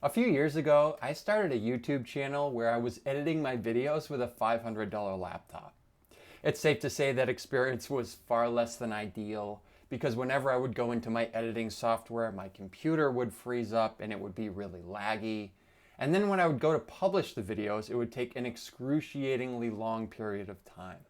A few years ago, I started a YouTube channel where I was editing my videos with a $500 laptop. It's safe to say that experience was far less than ideal because whenever I would go into my editing software, my computer would freeze up and it would be really laggy. And then when I would go to publish the videos, it would take an excruciatingly long period of time.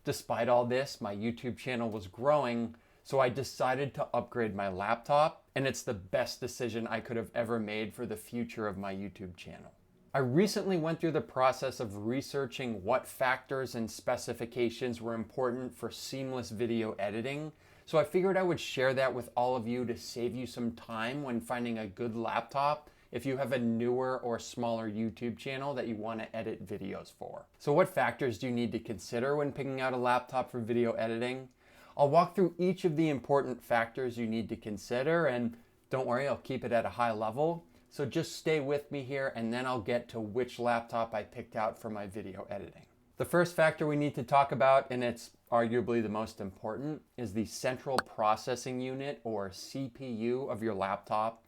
Despite all this, my YouTube channel was growing, so I decided to upgrade my laptop, and it's the best decision I could have ever made for the future of my YouTube channel. I recently went through the process of researching what factors and specifications were important for seamless video editing, so I figured I would share that with all of you to save you some time when finding a good laptop if you have a newer or smaller YouTube channel that you want to edit videos for. So what factors do you need to consider when picking out a laptop for video editing? I'll walk through each of the important factors you need to consider, and don't worry, I'll keep it at a high level. So just stay with me here and then I'll get to which laptop I picked out for my video editing. The first factor we need to talk about, and it's arguably the most important, is the central processing unit or CPU of your laptop.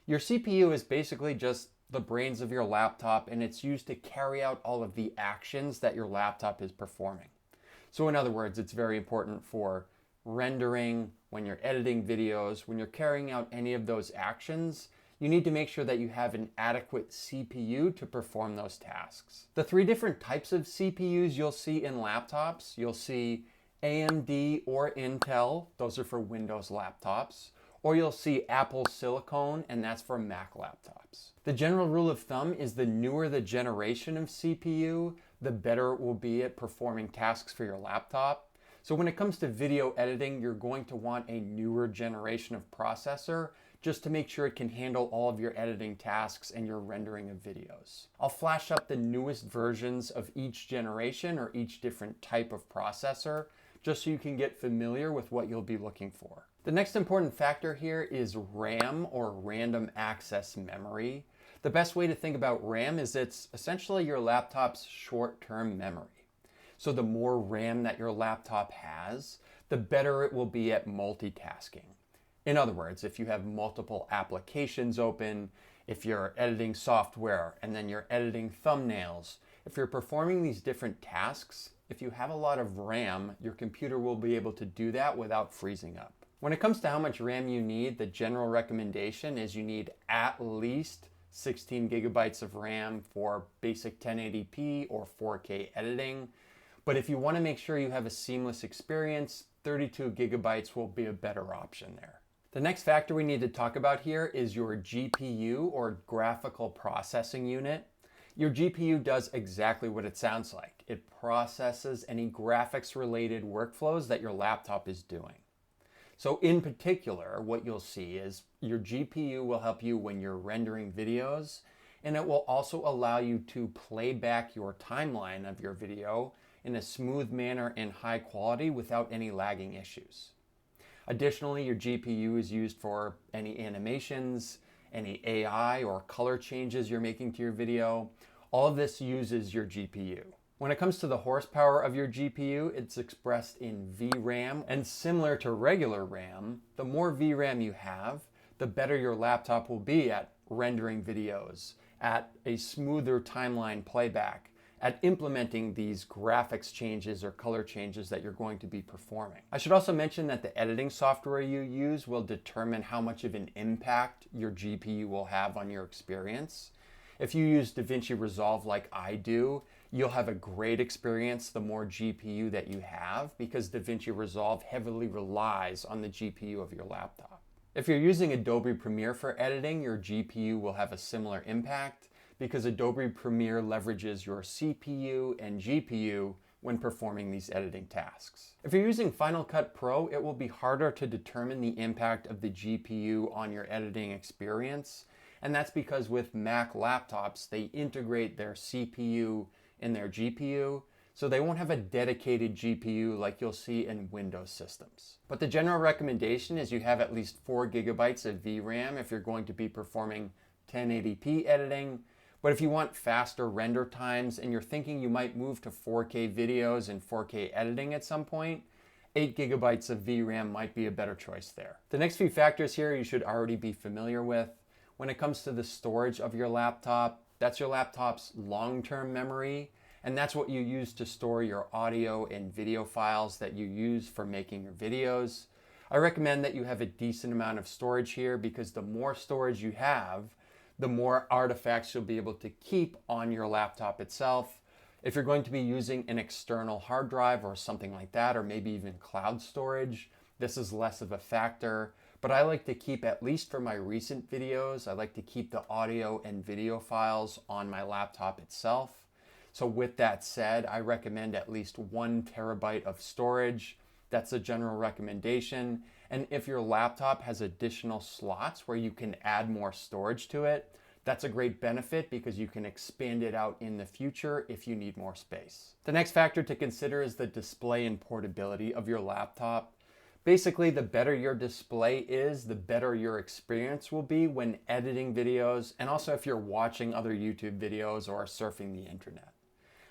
Your CPU is basically just the brains of your laptop, and it's used to carry out all of the actions that your laptop is performing. So in other words, it's very important for rendering, when you're editing videos, when you're carrying out any of those actions, you need to make sure that you have an adequate CPU to perform those tasks. The three different types of CPUs you'll see in laptops, you'll see AMD or Intel, those are for Windows laptops, or you'll see Apple Silicon, and that's for Mac laptops. The general rule of thumb is the newer the generation of CPU, the better it will be at performing tasks for your laptop. So when it comes to video editing, you're going to want a newer generation of processor just to make sure it can handle all of your editing tasks and your rendering of videos. I'll flash up the newest versions of each generation or each different type of processor just so you can get familiar with what you'll be looking for. The next important factor here is RAM, or random access memory. The best way to think about RAM is it's essentially your laptop's short-term memory. So the more RAM that your laptop has, the better it will be at multitasking. In other words, if you have multiple applications open, if you're editing software and then you're editing thumbnails, if you're performing these different tasks, if you have a lot of RAM, your computer will be able to do that without freezing up. When it comes to how much RAM you need, the general recommendation is you need at least 16 gigabytes of RAM for basic 1080p or 4K editing. But if you want to make sure you have a seamless experience, 32 gigabytes will be a better option there. The next factor we need to talk about here is your GPU, or graphical processing unit. Your GPU does exactly what it sounds like. It processes any graphics related workflows that your laptop is doing. So in particular, what you'll see is your GPU will help you when you're rendering videos, and it will also allow you to play back your timeline of your video in a smooth manner and high quality without any lagging issues. Additionally, your GPU is used for any animations, any AI or color changes you're making to your video. All of this uses your GPU. When it comes to the horsepower of your GPU, it's expressed in vRAM, and similar to regular RAM, the more vRAM you have, the better your laptop will be at rendering videos, at a smoother timeline playback, at implementing these graphics changes or color changes that you're going to be performing. I should also mention that the editing software you use will determine how much of an impact your GPU will have on your experience. If you use DaVinci Resolve like I do, you'll have a great experience the more GPU that you have, because DaVinci Resolve heavily relies on the GPU of your laptop. If you're using Adobe Premiere for editing, your GPU will have a similar impact because Adobe Premiere leverages your CPU and GPU when performing these editing tasks. If you're using Final Cut Pro, it will be harder to determine the impact of the GPU on your editing experience, and that's because with Mac laptops, they integrate their CPU in their GPU, so they won't have a dedicated GPU like you'll see in Windows systems. But the general recommendation is you have at least 4 gigabytes of VRAM if you're going to be performing 1080p editing. But if you want faster render times and you're thinking you might move to 4K videos and 4K editing at some point, 8 gigabytes of VRAM might be a better choice there. The next few factors here you should already be familiar with. when it comes to the storage of your laptop, that's your laptop's long-term memory, and that's what you use to store your audio and video files that you use for making your videos. I recommend that you have a decent amount of storage here because the more storage you have, the more artifacts you'll be able to keep on your laptop itself. If you're going to be using an external hard drive or something like that, or maybe even cloud storage, this is less of a factor. But I like to keep, at least for my recent videos, I like to keep the audio and video files on my laptop itself. So with that said, I recommend at least 1 terabyte of storage. That's a general recommendation. And if your laptop has additional slots where you can add more storage to it, that's a great benefit because you can expand it out in the future if you need more space. The next factor to consider is the display and portability of your laptop. Basically, the better your display is, the better your experience will be when editing videos, and also if you're watching other YouTube videos or surfing the internet.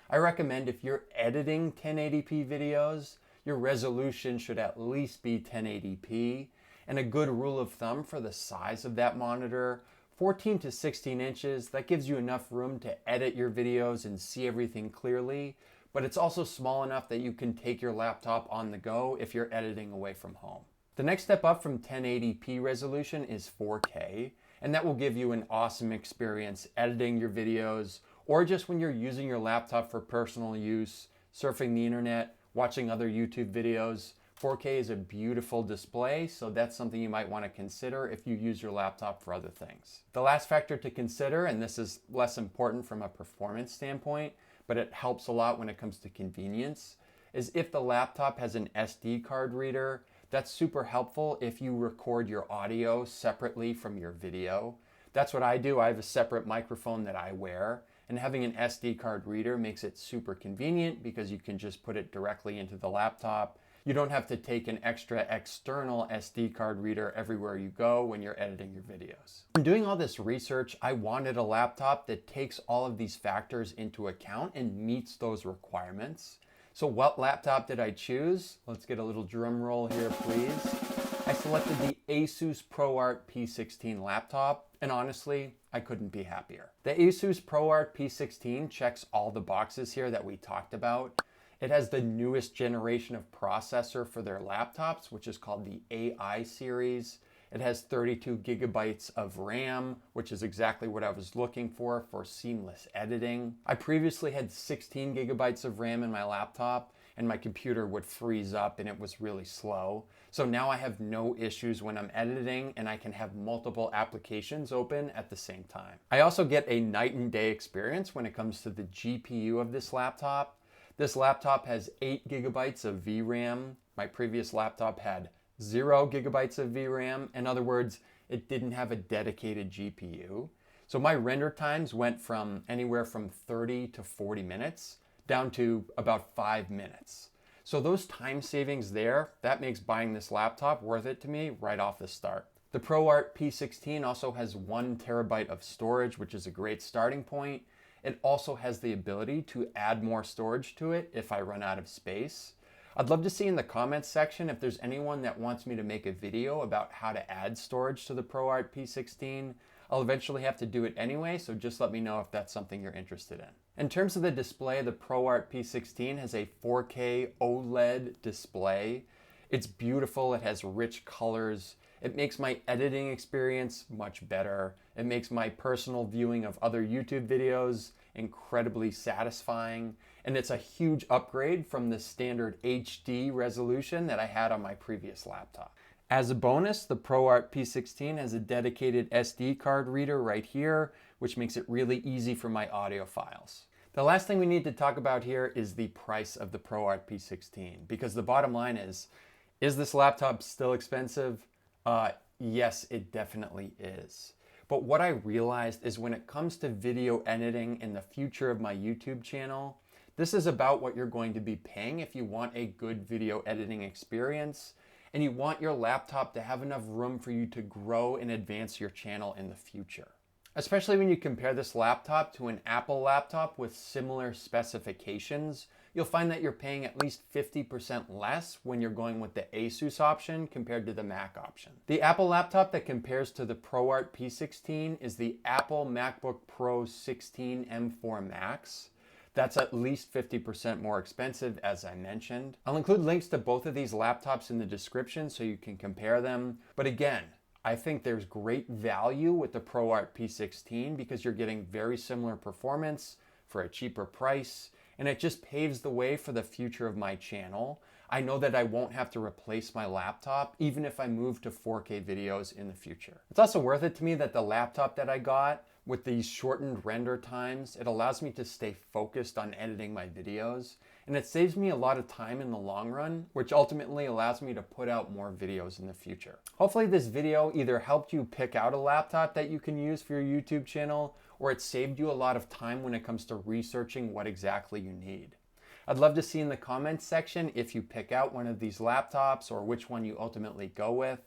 I recommend if you're editing 1080p videos, your resolution should at least be 1080p, and a good rule of thumb for the size of that monitor, 14 to 16 inches, that gives you enough room to edit your videos and see everything clearly, but it's also small enough that you can take your laptop on the go if you're editing away from home. The next step up from 1080p resolution is 4K, and that will give you an awesome experience editing your videos, or just when you're using your laptop for personal use, surfing the internet, watching other YouTube videos. 4K is a beautiful display, so that's something you might want to consider if you use your laptop for other things. The last factor to consider, and this is less important from a performance standpoint, but it helps a lot when it comes to convenience, is if the laptop has an SD card reader. That's super helpful if you record your audio separately from your video. That's what I do. I have a separate microphone that I wear, and having an SD card reader makes it super convenient because you can just put it directly into the laptop. You don't have to take an extra external SD card reader everywhere you go when you're editing your videos. When doing all this research, I wanted a laptop that takes all of these factors into account and meets those requirements. So what laptop did I choose? Let's get a little drum roll here, please. I selected the Asus ProArt P16 laptop, and honestly, I couldn't be happier. The Asus ProArt P16 checks all the boxes here that we talked about. It has the newest generation of processor for their laptops, which is called the AI series. It has 32 gigabytes of RAM, which is exactly what I was looking for seamless editing. I previously had 16 gigabytes of RAM in my laptop, and my computer would freeze up and it was really slow. So now I have no issues when I'm editing, and I can have multiple applications open at the same time. I also get a night and day experience when it comes to the GPU of this laptop. This laptop has 8 gigabytes of VRAM. My previous laptop had 0 gigabytes of VRAM. In other words, it didn't have a dedicated GPU. So my render times went from anywhere from 30 to 40 minutes down to about 5 minutes. So those time savings there, that makes buying this laptop worth it to me right off the start. The ProArt P16 also has 1 terabyte of storage, which is a great starting point. It also has the ability to add more storage to it if I run out of space. I'd love to see in the comments section if there's anyone that wants me to make a video about how to add storage to the ProArt P16. I'll eventually have to do it anyway, so just let me know if that's something you're interested in. In terms of the display, the ProArt P16 has a 4K OLED display. It's beautiful, it has rich colors. It makes my editing experience much better. It makes my personal viewing of other YouTube videos incredibly satisfying. And it's a huge upgrade from the standard HD resolution that I had on my previous laptop. As a bonus, the ProArt P16 has a dedicated SD card reader right here, which makes it really easy for my audio files. The last thing we need to talk about here is the price of the ProArt P16, because the bottom line is this laptop still expensive? Yes, it definitely is. But what I realized is when it comes to video editing in the future of my YouTube channel, this is about what you're going to be paying if you want a good video editing experience and you want your laptop to have enough room for you to grow and advance your channel in the future. Especially when you compare this laptop to an Apple laptop with similar specifications, you'll find that you're paying at least 50% less when you're going with the Asus option compared to the Mac option. The Apple laptop that compares to the ProArt P16 is the Apple MacBook Pro 16 M4 Max. That's at least 50% more expensive, as I mentioned. I'll include links to both of these laptops in the description so you can compare them. But again, I think there's great value with the ProArt P16 because you're getting very similar performance for a cheaper price, and it just paves the way for the future of my channel. I know that I won't have to replace my laptop even if I move to 4K videos in the future. It's also worth it to me that the laptop that I got, with these shortened render times, it allows me to stay focused on editing my videos, and it saves me a lot of time in the long run, which ultimately allows me to put out more videos in the future. Hopefully this video either helped you pick out a laptop that you can use for your YouTube channel, or it saved you a lot of time when it comes to researching what exactly you need. I'd love to see in the comments section if you pick out one of these laptops or which one you ultimately go with.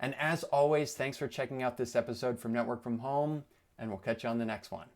And as always, thanks for checking out this episode from Network from Home, and we'll catch you on the next one.